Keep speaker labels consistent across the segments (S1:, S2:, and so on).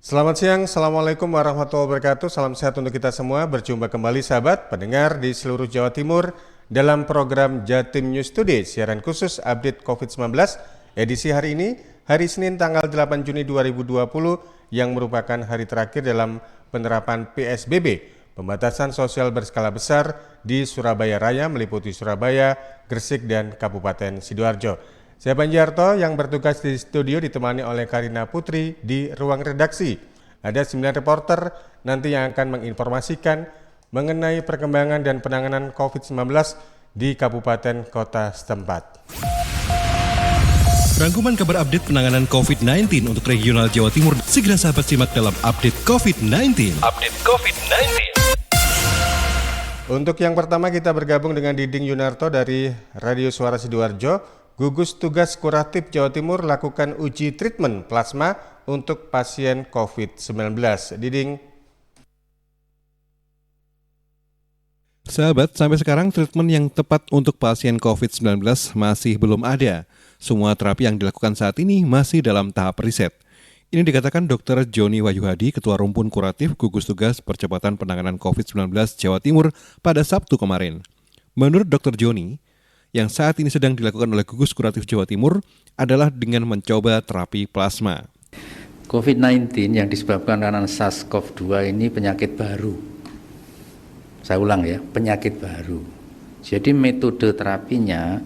S1: Selamat siang, Assalamualaikum warahmatullahi wabarakatuh. Salam sehat untuk kita semua. Berjumpa kembali sahabat pendengar di seluruh Jawa Timur dalam program Jatim News Today, siaran khusus update COVID-19 edisi hari ini, hari Senin tanggal 8 Juni 2020 yang merupakan hari terakhir dalam penerapan PSBB, pembatasan sosial berskala besar di Surabaya Raya meliputi Surabaya, Gresik, dan Kabupaten Sidoarjo. Saya Panjarto yang bertugas di studio ditemani oleh Karina Putri di ruang redaksi. Ada 9 reporter nanti yang akan menginformasikan mengenai perkembangan dan penanganan COVID-19 di kabupaten kota setempat.
S2: Rangkuman kabar update penanganan COVID-19 untuk regional Jawa Timur segera sahabat simak dalam update COVID-19.
S1: Untuk yang pertama kita bergabung dengan Diding Yunarto dari Radio Suara Sidoarjo. Gugus Tugas Kuratif Jawa Timur lakukan uji treatment plasma untuk pasien COVID-19. Diding.
S2: Sahabat, sampai sekarang treatment yang tepat untuk pasien COVID-19 masih belum ada. Semua terapi yang dilakukan saat ini masih dalam tahap riset. Ini dikatakan Dr. Joni Wahyuhadi, Ketua Rumpun Kuratif Gugus Tugas Percepatan Penanganan COVID-19 Jawa Timur pada Sabtu kemarin. Menurut Dr. Joni, yang saat ini sedang dilakukan oleh Gugus Kuratif Jawa Timur adalah dengan mencoba terapi plasma.
S3: COVID-19 yang disebabkan karena SARS-CoV-2 ini penyakit baru. Saya ulang ya, penyakit baru. Jadi metode terapinya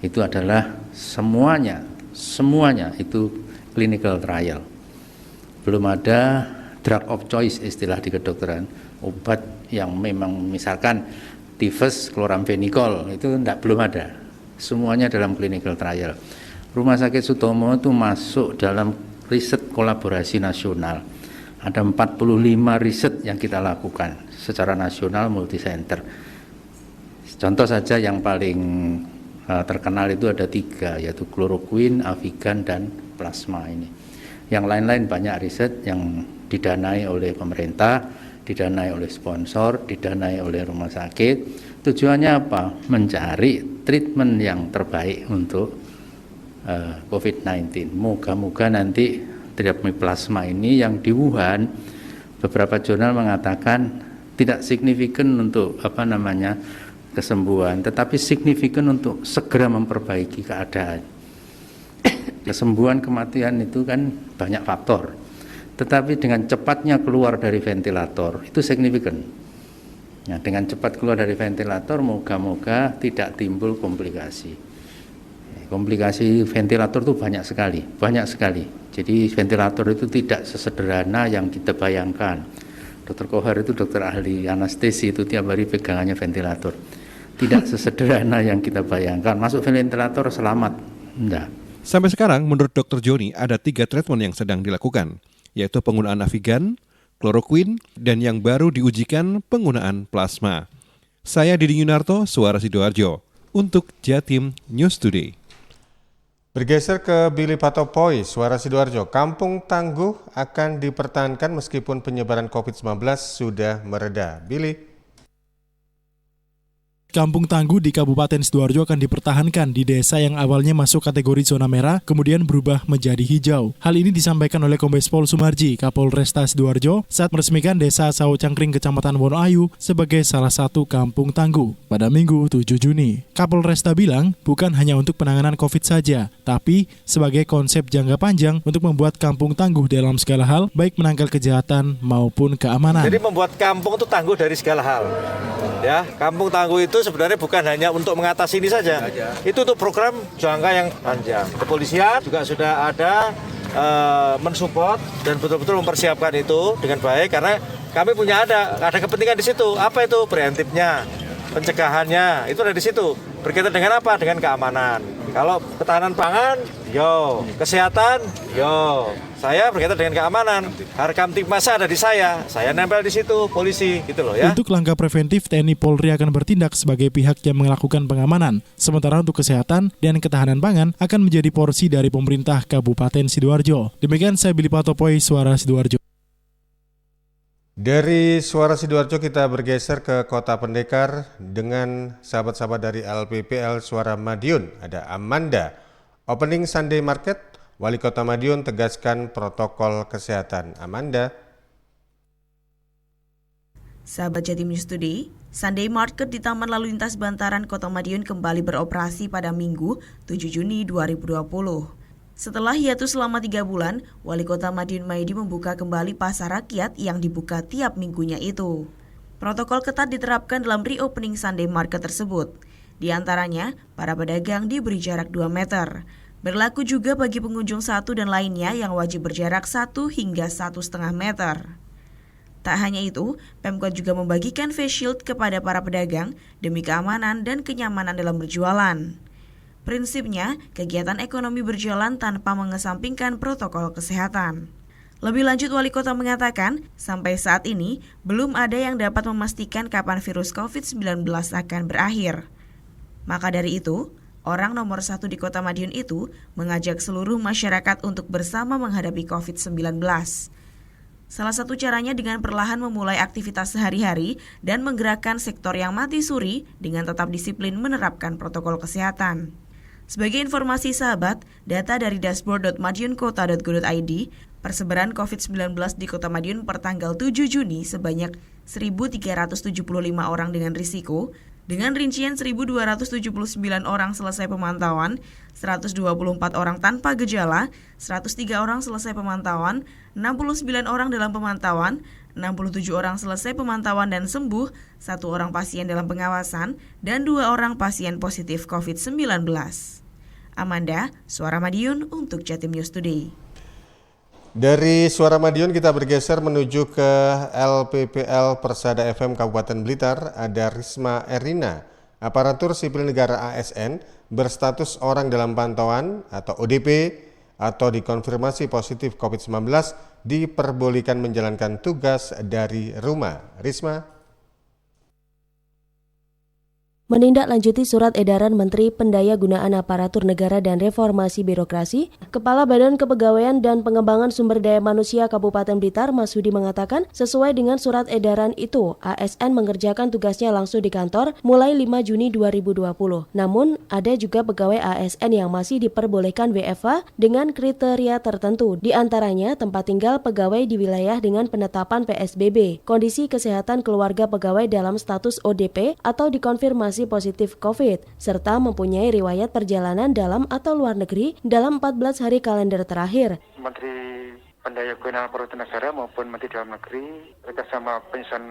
S3: itu adalah semuanya itu clinical trial. Belum ada drug of choice istilah di kedokteran, obat yang memang misalkan tifus chloramphenicol itu belum ada. Semuanya dalam clinical trial. Rumah Sakit Sutomo itu masuk dalam riset kolaborasi nasional. Ada 45 riset yang kita lakukan secara nasional multi-center. Contoh saja yang paling terkenal itu ada 3, yaitu kloroquine, avigan, dan plasma ini. Yang lain-lain banyak riset yang didanai oleh pemerintah, didanai oleh sponsor, didanai oleh rumah sakit. Tujuannya apa? Mencari treatment yang terbaik untuk COVID-19. Moga-moga nanti terapi plasma ini yang di Wuhan, beberapa jurnal mengatakan tidak signifikan untuk kesembuhan, tetapi signifikan untuk segera memperbaiki keadaan. Kesembuhan, kematian itu kan banyak faktor. Tetapi dengan cepatnya keluar dari ventilator itu signifikan. Nah, dengan cepat keluar dari ventilator moga-moga tidak timbul komplikasi. Komplikasi ventilator itu banyak sekali. Jadi ventilator itu tidak sesederhana yang kita bayangkan. Dr. Kohar itu dokter ahli anestesi itu tiap hari pegangannya ventilator. Tidak sesederhana yang kita bayangkan. Masuk ventilator selamat. Enggak.
S2: Sampai sekarang menurut Dr. Joni ada 3 treatment yang sedang dilakukan, yaitu penggunaan avigan, kloroquine, dan yang baru diujikan penggunaan plasma. Saya Diding Yunarto, Suara Sidoarjo, untuk Jatim News Today.
S1: Bergeser ke Billy Patopoy, Suara Sidoarjo. Kampung Tangguh akan dipertahankan meskipun penyebaran COVID-19 sudah mereda. Billy.
S4: Kampung Tangguh di Kabupaten Sidoarjo akan dipertahankan di desa yang awalnya masuk kategori zona merah, kemudian berubah menjadi hijau. Hal ini disampaikan oleh Kombes Pol Sumarji, Kapolresta Sidoarjo, saat meresmikan Desa Sawo Cangkring, Kecamatan Wonoayu, sebagai salah satu kampung tangguh pada Minggu 7 Juni. Kapolresta bilang, bukan hanya untuk penanganan COVID saja, tapi sebagai konsep jangka panjang untuk membuat kampung tangguh dalam segala hal, baik menangkal kejahatan maupun keamanan.
S5: Jadi membuat kampung itu tangguh dari segala hal. Ya, kampung tangguh itu sebenarnya bukan hanya untuk mengatasi ini saja. Itu untuk program jangka yang panjang. Kepolisian juga sudah ada mensupport dan betul-betul mempersiapkan itu dengan baik karena kami punya ada kepentingan di situ. Apa itu preemptifnya, pencegahannya, itu ada di situ. Berkaitan dengan apa? Dengan keamanan. Kalau ketahanan pangan, kesehatan, saya berkaitan dengan keamanan. Harkamtipmas ada di saya nempel di situ, polisi, gitu loh ya.
S4: Untuk langkah preventif, TNI Polri akan bertindak sebagai pihak yang melakukan pengamanan. Sementara untuk kesehatan dan ketahanan pangan akan menjadi porsi dari pemerintah Kabupaten Sidoarjo. Demikian saya Billy Patopoy, Suara Sidoarjo.
S1: Dari Suara Sidoarjo kita bergeser ke Kota Pendekar dengan sahabat-sahabat dari LPPL Suara Madiun. Ada Amanda. Opening Sunday Market Wali Kota Madiun tegaskan protokol kesehatan. Amanda.
S6: Sahabat Jatim News Today, Sunday Market di Taman Lalu Lintas Bantaran Kota Madiun kembali beroperasi pada Minggu 7 Juni 2020. Setelah hiatus selama 3 bulan, Wali Kota Madiun Maidi membuka kembali pasar rakyat yang dibuka tiap minggunya itu. Protokol ketat diterapkan dalam reopening Sunday Market tersebut. Di antaranya, para pedagang diberi jarak 2 meter. Berlaku juga bagi pengunjung satu dan lainnya yang wajib berjarak 1 hingga 1,5 meter. Tak hanya itu, Pemkot juga membagikan face shield kepada para pedagang demi keamanan dan kenyamanan dalam berjualan. Prinsipnya, kegiatan ekonomi berjalan tanpa mengesampingkan protokol kesehatan. Lebih lanjut, Wali Kota mengatakan, sampai saat ini belum ada yang dapat memastikan kapan virus COVID-19 akan berakhir. Maka dari itu, orang nomor 1 di Kota Madiun itu mengajak seluruh masyarakat untuk bersama menghadapi COVID-19. Salah satu caranya dengan perlahan memulai aktivitas sehari-hari dan menggerakkan sektor yang mati suri dengan tetap disiplin menerapkan protokol kesehatan. Sebagai informasi sahabat, data dari dashboard.madiunkota.go.id, persebaran COVID-19 di Kota Madiun per tanggal 7 Juni sebanyak 1.375 orang dengan risiko, dengan rincian 1.279 orang selesai pemantauan, 124 orang tanpa gejala, 103 orang selesai pemantauan, 69 orang dalam pemantauan, 67 orang selesai pemantauan dan sembuh, 1 orang pasien dalam pengawasan, dan 2 orang pasien positif COVID-19. Amanda, Suara Madiun untuk Jatim News Today.
S1: Dari Suara Madiun kita bergeser menuju ke LPPL Persada FM Kabupaten Blitar. Ada Risma Erina, aparatur sipil negara ASN berstatus orang dalam pantauan atau ODP atau dikonfirmasi positif COVID-19 diperbolehkan menjalankan tugas dari rumah. Risma.
S7: Menindaklanjuti surat edaran Menteri Pendayagunaan Aparatur Negara dan Reformasi Birokrasi, Kepala Badan Kepegawaian dan Pengembangan Sumber Daya Manusia Kabupaten Blitar, Masudi mengatakan, sesuai dengan surat edaran itu, ASN mengerjakan tugasnya langsung di kantor mulai 5 Juni 2020. Namun, ada juga pegawai ASN yang masih diperbolehkan WFH dengan kriteria tertentu, di antaranya tempat tinggal pegawai di wilayah dengan penetapan PSBB, kondisi kesehatan keluarga pegawai dalam status ODP atau dikonfirmasi positif COVID, serta mempunyai riwayat perjalanan dalam atau luar negeri dalam 14 hari kalender terakhir.
S8: Menteri Pendayagunaan Aparatur Negara maupun Menteri Dalam Negeri bersama penyesuaian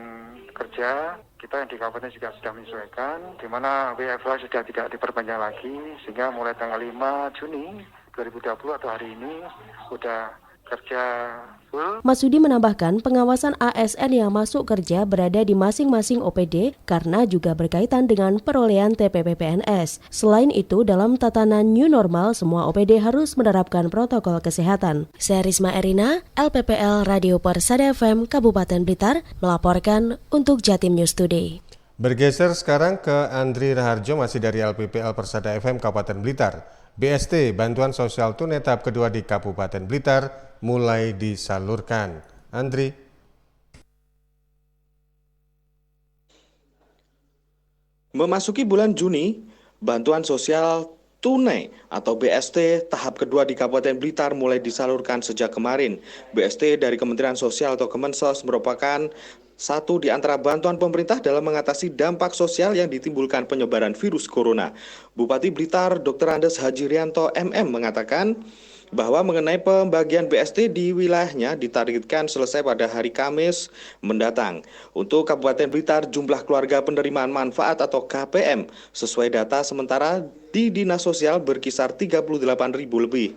S8: kerja kita yang di kabupaten juga sudah menyesuaikan, di mana WFH sudah tidak diperpanjang lagi, sehingga mulai tanggal 5 Juni 2020 atau hari ini sudah kerja full.
S7: Masudi menambahkan pengawasan ASN yang masuk kerja berada di masing-masing OPD karena juga berkaitan dengan perolehan TPP PNS. Selain itu, dalam tatanan new normal, semua OPD harus menerapkan protokol kesehatan. Saya Risma Erina, LPPL Radio Persada FM Kabupaten Blitar, melaporkan untuk Jatim News Today.
S1: Bergeser sekarang ke Andri Raharjo, masih dari LPPL Persada FM Kabupaten Blitar. BST, bantuan sosial tunai tahap kedua di Kabupaten Blitar, mulai disalurkan. Andri.
S9: Memasuki bulan Juni, bantuan sosial tunai atau BST tahap kedua di Kabupaten Blitar mulai disalurkan sejak kemarin. BST dari Kementerian Sosial atau Kemensos merupakan satu di antara bantuan pemerintah dalam mengatasi dampak sosial yang ditimbulkan penyebaran virus corona. Bupati Blitar, Dr. Andes Haji Rianto MM mengatakan bahwa mengenai pembagian BST di wilayahnya ditargetkan selesai pada hari Kamis mendatang. Untuk Kabupaten Blitar, jumlah keluarga penerimaan manfaat atau KPM sesuai data sementara di Dinas Sosial berkisar 38.000 lebih,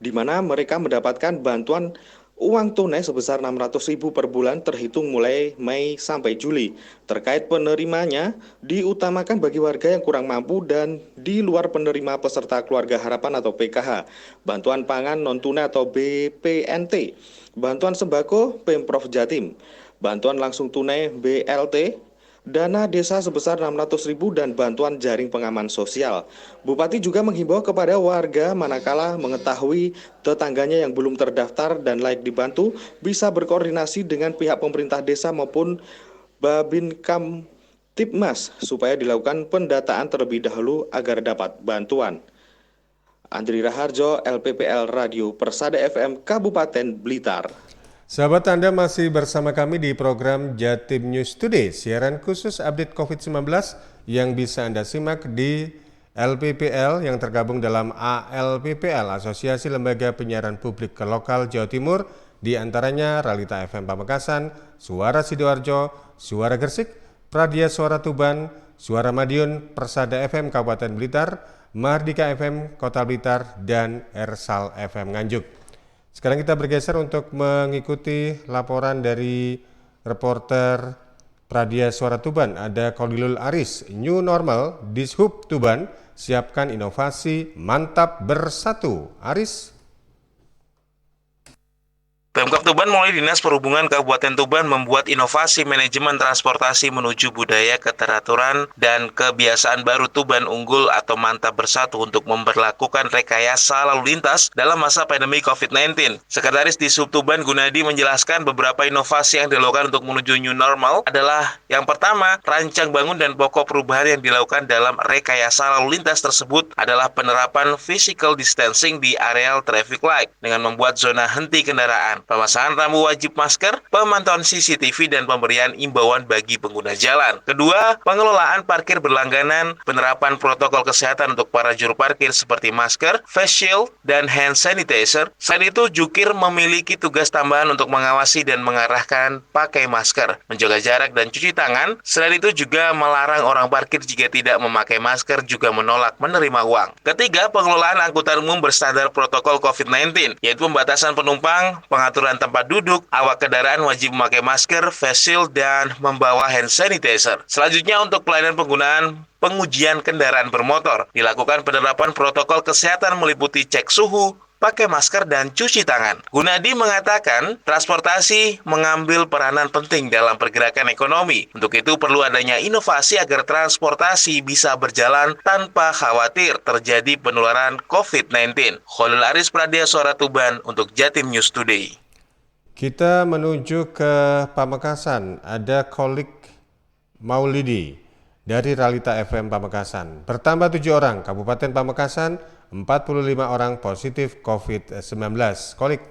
S9: di mana mereka mendapatkan bantuan uang tunai sebesar 600.000 per bulan terhitung mulai Mei sampai Juli. Terkait penerimanya, diutamakan bagi warga yang kurang mampu dan di luar penerima peserta keluarga harapan atau PKH, bantuan pangan non-tunai atau BPNT, bantuan sembako Pemprov Jatim, bantuan langsung tunai BLT, dana desa sebesar 600.000 dan bantuan jaring pengaman sosial. Bupati juga menghimbau kepada warga manakala mengetahui tetangganya yang belum terdaftar dan layak dibantu bisa berkoordinasi dengan pihak pemerintah desa maupun Babinkamtibmas supaya dilakukan pendataan terlebih dahulu agar dapat bantuan. Andri Raharjo, LPPL Radio Persada FM Kabupaten Blitar.
S1: Sahabat, Anda masih bersama kami di program Jatim News Today, siaran khusus update COVID-19 yang bisa Anda simak di LPPL yang tergabung dalam ALPPL, Asosiasi Lembaga Penyiaran Publik Lokal Jawa Timur, di antaranya Realita FM Pamekasan, Suara Sidoarjo, Suara Gresik, Pradia Suara Tuban, Suara Madiun, Persada FM Kabupaten Blitar, Mardika FM Kota Blitar, dan Ersal FM Nganjuk. Sekarang kita bergeser untuk mengikuti laporan dari reporter Pradia Suara Tuban. Ada Kolilul Aris, New Normal, Dishub Tuban, siapkan inovasi, mantap bersatu. Aris.
S10: Pemkab Tuban melalui Dinas Perhubungan Kabupaten Tuban membuat inovasi manajemen transportasi menuju budaya keteraturan dan kebiasaan baru Tuban Unggul atau Mantap Bersatu untuk memberlakukan rekayasa lalu lintas dalam masa pandemi COVID-19. Sekretaris Dishub Tuban Gunadi menjelaskan beberapa inovasi yang dilakukan untuk menuju new normal adalah yang pertama, rancang bangun dan pokok perubahan yang dilakukan dalam rekayasa lalu lintas tersebut adalah penerapan physical distancing di areal traffic light dengan membuat zona henti kendaraan, pemasangan rambu wajib masker, pemantauan CCTV, dan pemberian imbauan bagi pengguna jalan. Kedua, pengelolaan parkir berlangganan, penerapan protokol kesehatan untuk para juru parkir seperti masker, face shield, dan hand sanitizer. Selain itu, jukir memiliki tugas tambahan untuk mengawasi dan mengarahkan pakai masker, menjaga jarak, dan cuci tangan. Selain itu juga melarang orang parkir jika tidak memakai masker, juga menolak menerima uang. Ketiga, pengelolaan angkutan umum berstandar protokol COVID-19, yaitu pembatasan penumpang, pengaturan tempat duduk, awak kendaraan wajib memakai masker, face shield, dan membawa hand sanitizer. Selanjutnya untuk pelayanan penggunaan pengujian kendaraan bermotor, dilakukan penerapan protokol kesehatan meliputi cek suhu, pakai masker, dan cuci tangan. Gunadi mengatakan transportasi mengambil peranan penting dalam pergerakan ekonomi. Untuk itu perlu adanya inovasi agar transportasi bisa berjalan tanpa khawatir terjadi penularan COVID-19. Khalil Aris, Pradia Suara Tuban untuk Jatim News Today.
S1: Kita menuju ke Pamekasan. Ada Kolik Maulidi dari Realita FM Pamekasan. Bertambah 7 orang, Kabupaten Pamekasan 45 orang positif COVID-19. Kolik.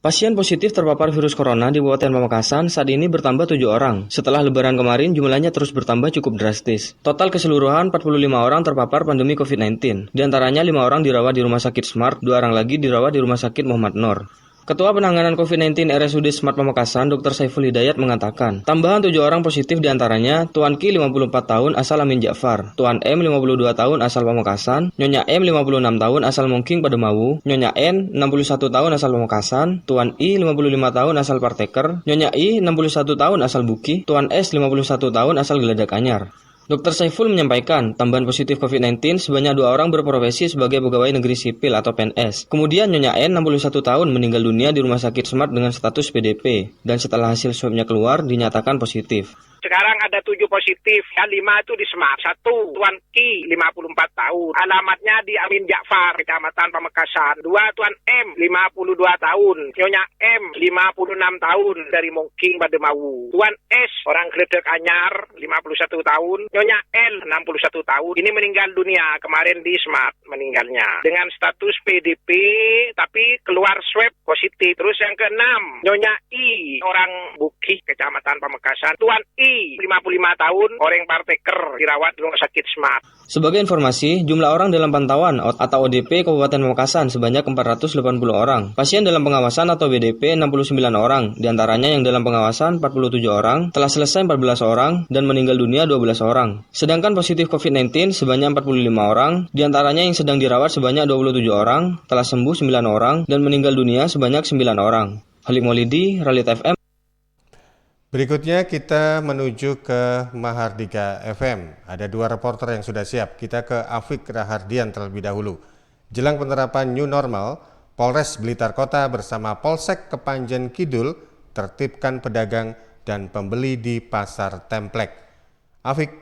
S11: Pasien positif terpapar virus corona di Kabupaten Pamekasan saat ini bertambah 7 orang. Setelah lebaran kemarin jumlahnya terus bertambah cukup drastis. Total keseluruhan 45 orang terpapar pandemi COVID-19. Di antaranya 5 orang dirawat di Rumah Sakit Smart, 2 orang lagi dirawat di Rumah Sakit Muhammad Nur. Ketua Penanganan COVID-19 RSUD Smart Pamekasan, Dr. Saiful Hidayat mengatakan, tambahan 7 orang positif diantaranya Tuan Ki 54 tahun asal Amin Ja'far, Tuan M 52 tahun asal Pamekasan, Nyonya M 56 tahun asal Mungking Pademawu, Nyonya N 61 tahun asal Pamekasan, Tuan I 55 tahun asal Parteker, Nyonya I 61 tahun asal Buki, Tuan S 51 tahun asal Geladak Anyar. Dr. Saiful menyampaikan, tambahan positif COVID-19 sebanyak 2 orang berprofesi sebagai pegawai negeri sipil atau PNS. Kemudian Nyonya N 61 tahun meninggal dunia di Rumah Sakit Smart dengan status PDP, dan setelah hasil swabnya keluar dinyatakan positif.
S12: Sekarang ada 7 positif, ya 5 itu di Smart. 1, Tuan Ki, 54 tahun. Alamatnya di Amin Ja'far, Kecamatan Pamekasan. 2, Tuan M, 52 tahun. Nyonya M, 56 tahun dari Mungking Pademawu. Tuan S, orang Geladak Anyar, 51 tahun. Nyonya L, 61 tahun. Ini meninggal dunia, kemarin di Smart meninggalnya. Dengan status PDP, tapi keluar swab positif. Terus yang ke-6, Nyonya I, orang Buki, Kecamatan Pamekasan. Tuan I, 55 tahun, orang Parteker, dirawat di Rumah Sakit Smart.
S11: Sebagai informasi, jumlah orang dalam pantauan atau ODP Kabupaten Pamekasan sebanyak 480 orang. Pasien dalam pengawasan atau BDP 69 orang, diantaranya yang dalam pengawasan 47 orang, telah selesai 14 orang, dan meninggal dunia 12 orang. Sedangkan positif COVID-19 sebanyak 45 orang, diantaranya yang sedang dirawat sebanyak 27 orang, telah sembuh 9 orang, dan meninggal dunia sebanyak 9 orang. Khalid Maulidi, Realita FM.
S1: Berikutnya kita menuju ke Mahardika FM. Ada 2 reporter yang sudah siap. Kita ke Afik Rahardian terlebih dahulu. Jelang penerapan new normal, Polres Blitar Kota bersama Polsek Kepanjen Kidul tertibkan pedagang dan pembeli di Pasar Templek. Afik.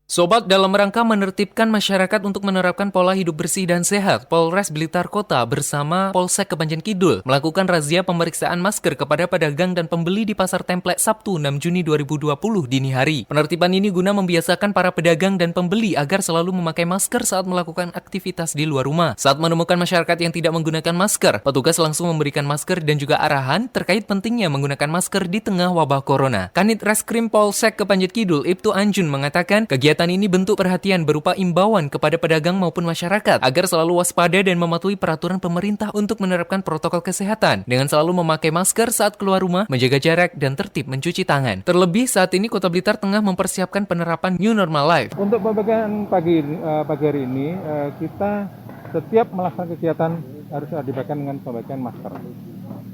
S13: Sobat, dalam rangka menertibkan masyarakat untuk menerapkan pola hidup bersih dan sehat, Polres Blitar Kota bersama Polsek Kepanjen Kidul melakukan razia pemeriksaan masker kepada pedagang dan pembeli di Pasar Templek Sabtu 6 Juni 2020 dini hari. Penertiban ini guna membiasakan para pedagang dan pembeli agar selalu memakai masker saat melakukan aktivitas di luar rumah. Saat menemukan masyarakat yang tidak menggunakan masker, petugas langsung memberikan masker dan juga arahan terkait pentingnya menggunakan masker di tengah wabah corona. Kanit Reskrim Polsek Kepanjen Kidul, Ibtu Anjun mengatakan, kegiatan ini bentuk perhatian berupa imbauan kepada pedagang maupun masyarakat agar selalu waspada dan mematuhi peraturan pemerintah untuk menerapkan protokol kesehatan dengan selalu memakai masker saat keluar rumah, menjaga jarak, dan tertib mencuci tangan. Terlebih saat ini Kota Blitar tengah mempersiapkan penerapan New Normal Life.
S14: Untuk pembagian pagi hari ini, kita setiap melaksanakan kegiatan harus dibagikan dengan pembagian masker.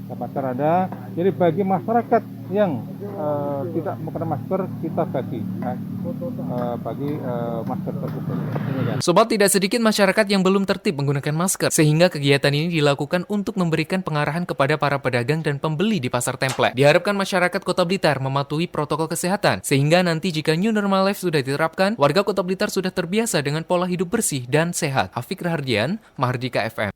S14: Masker ada, jadi bagi masyarakat yang tidak menggunakan masker, kita bagi masker tersebut.
S13: Sobat, tidak sedikit masyarakat yang belum tertib menggunakan masker, sehingga kegiatan ini dilakukan untuk memberikan pengarahan kepada para pedagang dan pembeli di Pasar Templek. Diharapkan masyarakat Kota Blitar mematuhi protokol kesehatan, sehingga nanti jika New Normal Life sudah diterapkan, warga Kota Blitar sudah terbiasa dengan pola hidup bersih dan sehat. Afik Rahardian, Mahardika FM.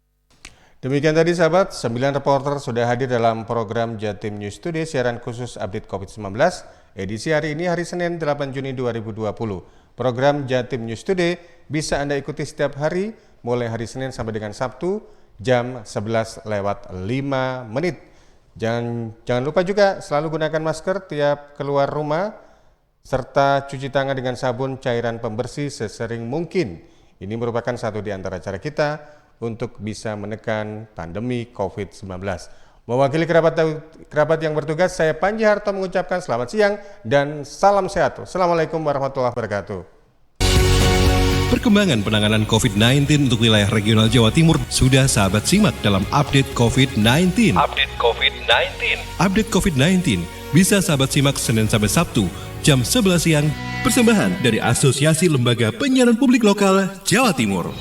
S1: Demikian tadi sahabat, 9 reporter sudah hadir dalam program Jatim News Today siaran khusus update COVID-19 edisi hari ini hari Senin 8 Juni 2020. Program Jatim News Today bisa Anda ikuti setiap hari mulai hari Senin sampai dengan Sabtu jam 11:05. Jangan lupa juga selalu gunakan masker tiap keluar rumah serta cuci tangan dengan sabun cairan pembersih sesering mungkin. Ini merupakan satu di antara cara kita untuk bisa menekan pandemi COVID-19. Mewakili kerabat yang bertugas, saya Panji Harto mengucapkan selamat siang dan salam sehat. Assalamualaikum warahmatullahi wabarakatuh.
S2: Perkembangan penanganan COVID-19 untuk wilayah regional Jawa Timur sudah sahabat simak dalam Update COVID-19. Update COVID-19 bisa sahabat simak Senin sampai Sabtu jam 11 siang. Persembahan dari Asosiasi Lembaga Penyiaran Publik Lokal Jawa Timur.